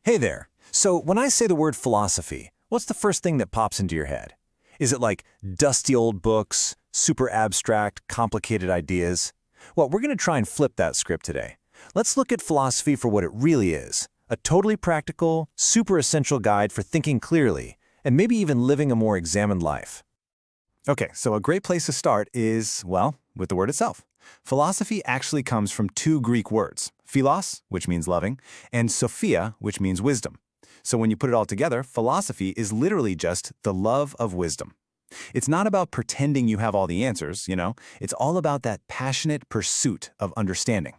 Hey there. So when I say the word philosophy, what's the first thing that pops into your head? Is it like dusty old books, super abstract, complicated ideas? Well, we're going to try and flip that script today. Let's look at philosophy for what it really is, a totally practical, super essential guide for thinking clearly, and maybe even living a more examined life. Okay, so a great place to start is, well, with the word itself. Philosophy actually comes from two Greek words, philos, which means loving, and sophia, which means wisdom. So when you put it all together, philosophy is literally just the love of wisdom. It's not about pretending you have all the answers, it's all about that passionate pursuit of understanding.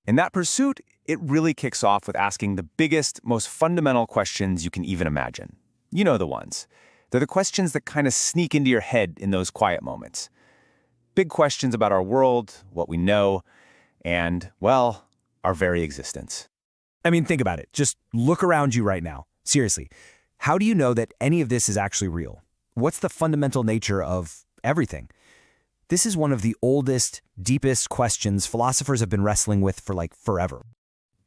In that pursuit, it really kicks off with asking the biggest, most fundamental questions you can even imagine. You know the ones. They're the questions that kind of sneak into your head in those quiet moments. Big questions about our world, what we know, and, well, our very existence. I mean, think about it. Just look around you right now. Seriously, how do you know that any of this is actually real? What's the fundamental nature of everything? This is one of the oldest, deepest questions philosophers have been wrestling with for forever.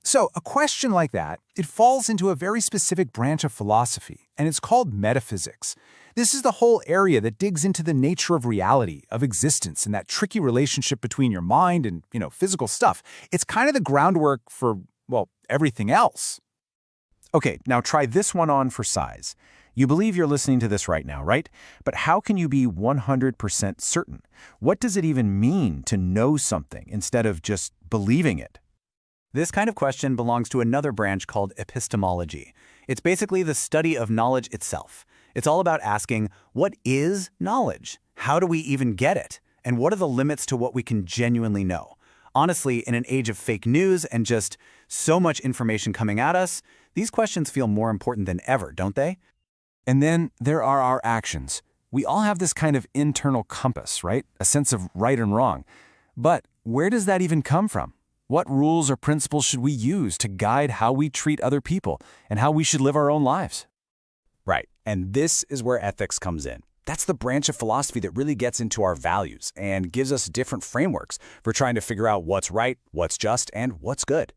So a question like that, it falls into a very specific branch of philosophy, and it's called metaphysics. This is the whole area that digs into the nature of reality, of existence, and that tricky relationship between your mind and, physical stuff. It's kind of the groundwork for, everything else. Okay, now try this one on for size. You believe you're listening to this right now, right? But how can you be 100% certain? What does it even mean to know something instead of just believing it? This kind of question belongs to another branch called epistemology. It's basically the study of knowledge itself. It's all about asking, what is knowledge? How do we even get it? And what are the limits to what we can genuinely know? Honestly, in an age of fake news and just so much information coming at us, these questions feel more important than ever, don't they? And then there are our actions. We all have this kind of internal compass, right? A sense of right and wrong. But where does that even come from? What rules or principles should we use to guide how we treat other people and how we should live our own lives? Right, and this is where ethics comes in. That's the branch of philosophy that really gets into our values and gives us different frameworks for trying to figure out what's right, what's just, and what's good.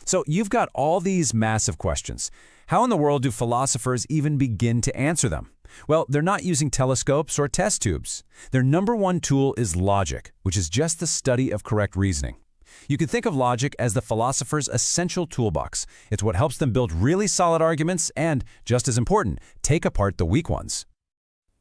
So you've got all these massive questions. How in the world do philosophers even begin to answer them? Well, they're not using telescopes or test tubes. Their number one tool is logic, which is just the study of correct reasoning. You can think of logic as the philosopher's essential toolbox. It's what helps them build really solid arguments and, just as important, take apart the weak ones.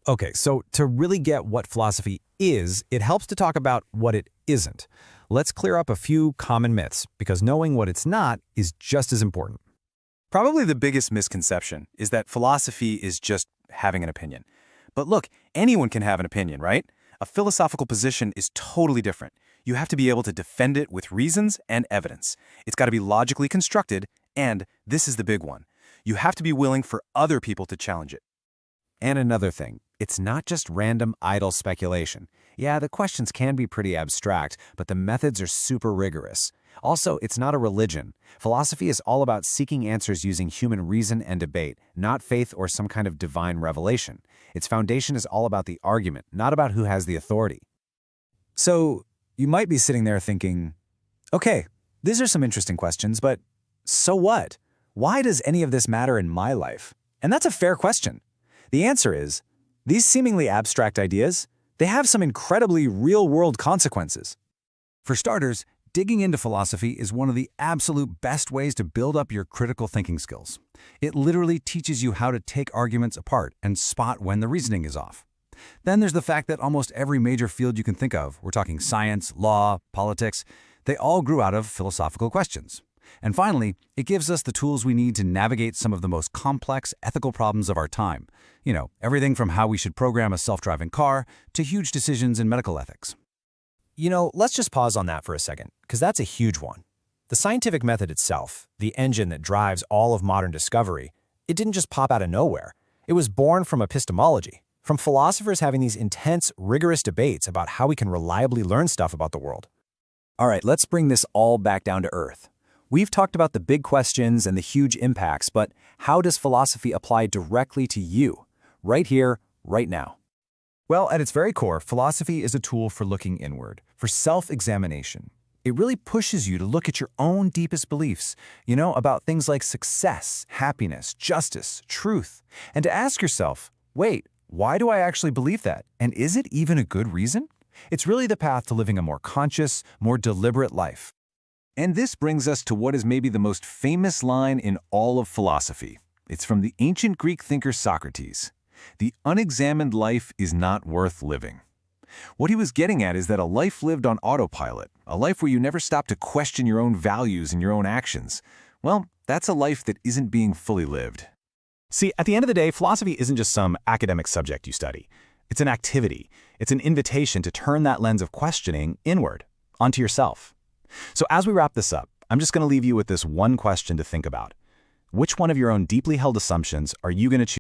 Okay, so to really get what philosophy is, it helps to talk about what it isn't. Let's clear up a few common myths, because knowing what it's not is just as important. Probably the biggest misconception is that philosophy is just having an opinion. But look, anyone can have an opinion, right? A philosophical position is totally different. You have to be able to defend it with reasons and evidence. It's got to be logically constructed, and this is the big one. You have to be willing for other people to challenge it. And another thing, it's not just random, idle speculation. Yeah, the questions can be pretty abstract, but the methods are super rigorous. Also, it's not a religion. Philosophy is all about seeking answers using human reason and debate, not faith or some kind of divine revelation. Its foundation is all about the argument, not about who has the authority. So you might be sitting there thinking, okay, these are some interesting questions, but so what? Why does any of this matter in my life? And that's a fair question. The answer is, these seemingly abstract ideas, they have some incredibly real-world consequences. For starters, digging into philosophy is one of the absolute best ways to build up your critical thinking skills. It literally teaches you how to take arguments apart and spot when the reasoning is off. Then there's the fact that almost every major field you can think of, we're talking science, law, politics, they all grew out of philosophical questions. And finally, it gives us the tools we need to navigate some of the most complex ethical problems of our time. Everything from how we should program a self-driving car to huge decisions in medical ethics. Let's just pause on that for a second, because that's a huge one. The scientific method itself, the engine that drives all of modern discovery, it didn't just pop out of nowhere. It was born from epistemology, from philosophers having these intense, rigorous debates about how we can reliably learn stuff about the world. All right, let's bring this all back down to earth. We've talked about the big questions and the huge impacts, but how does philosophy apply directly to you, right here, right now? Well, at its very core, philosophy is a tool for looking inward, for self-examination. It really pushes you to look at your own deepest beliefs, about things like success, happiness, justice, truth, and to ask yourself, wait, why do I actually believe that? And is it even a good reason? It's really the path to living a more conscious, more deliberate life. And this brings us to what is maybe the most famous line in all of philosophy. It's from the ancient Greek thinker Socrates. The unexamined life is not worth living. What he was getting at is that a life lived on autopilot, a life where you never stop to question your own values and your own actions, well, that's a life that isn't being fully lived. See, at the end of the day, philosophy isn't just some academic subject you study. It's an activity. It's an invitation to turn that lens of questioning inward, onto yourself. So as we wrap this up, I'm just going to leave you with this one question to think about. Which one of your own deeply held assumptions are you going to choose